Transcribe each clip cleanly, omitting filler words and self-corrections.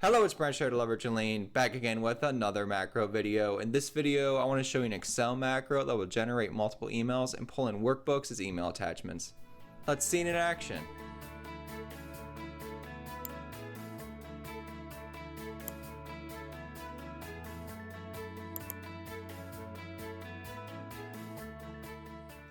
Hello, it's Brent Schroeder, Leverage and Lean, back again with another macro video. In this video, I want to show you an Excel macro that will generate multiple emails and pull in workbooks as email attachments. Let's see it in action.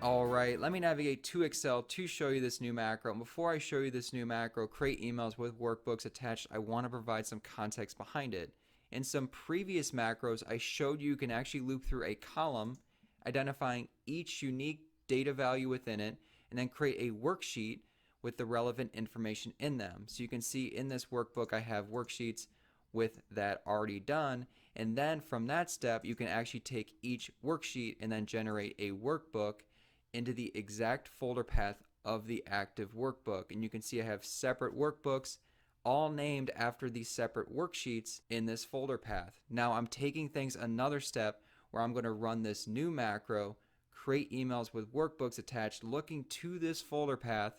Alright, let me navigate to Excel to show you this new macro. And before I show you this new macro, create emails with workbooks attached, I want to provide some context behind it. In some previous macros, I showed you can actually loop through a column, identifying each unique data value within it, and then create a worksheet with the relevant information in them. So you can see in this workbook, I have worksheets with that already done. And then from that step, you can actually take each worksheet and then generate a workbook into the exact folder path of the active workbook. And you can see I have separate workbooks all named after these separate worksheets in this folder path. Now I'm taking things another step where I'm going to run this new macro, create emails with workbooks attached, looking to this folder path,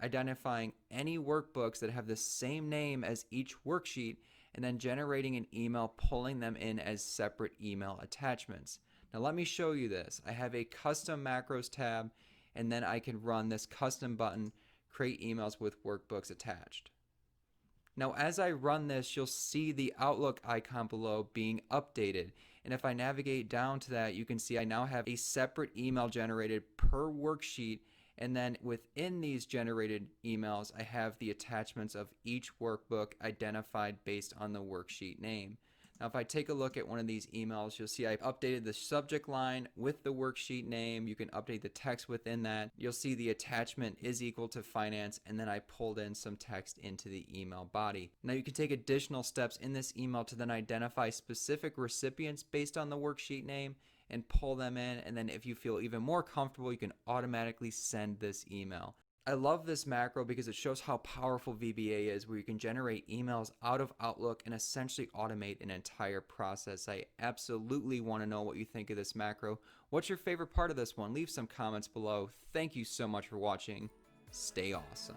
identifying any workbooks that have the same name as each worksheet, and then generating an email pulling them in as separate email attachments. Now let me show you this. I have a custom macros tab, and then I can run this custom button, create emails with workbooks attached. Now as I run this, you'll see the Outlook icon below being updated. And if I navigate down to that, you can see I now have a separate email generated per worksheet. And then within these generated emails, I have the attachments of each workbook identified based on the worksheet name. Now, if I take a look at one of these emails, you'll see I've updated the subject line with the worksheet name. You can update the text within that. You'll see the attachment is equal to finance, and then I pulled in some text into the email body. Now, you can take additional steps in this email to then identify specific recipients based on the worksheet name and pull them in. And then if you feel even more comfortable, you can automatically send this email. I love this macro because it shows how powerful VBA is, where you can generate emails out of Outlook and essentially automate an entire process. I absolutely want to know what you think of this macro. What's your favorite part of this one? Leave some comments below. Thank you so much for watching. Stay awesome.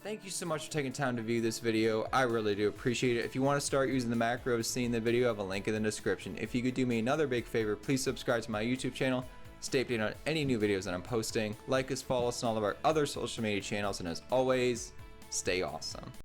Thank you so much for taking time to view this video. I really do appreciate it. If you want to start using the macros seen in the video, I have a link in the description. If you could do me another big favor, please subscribe to my YouTube channel. Stay updated on any new videos that I'm posting. Like us, follow us on all of our other social media channels, and as always, stay awesome.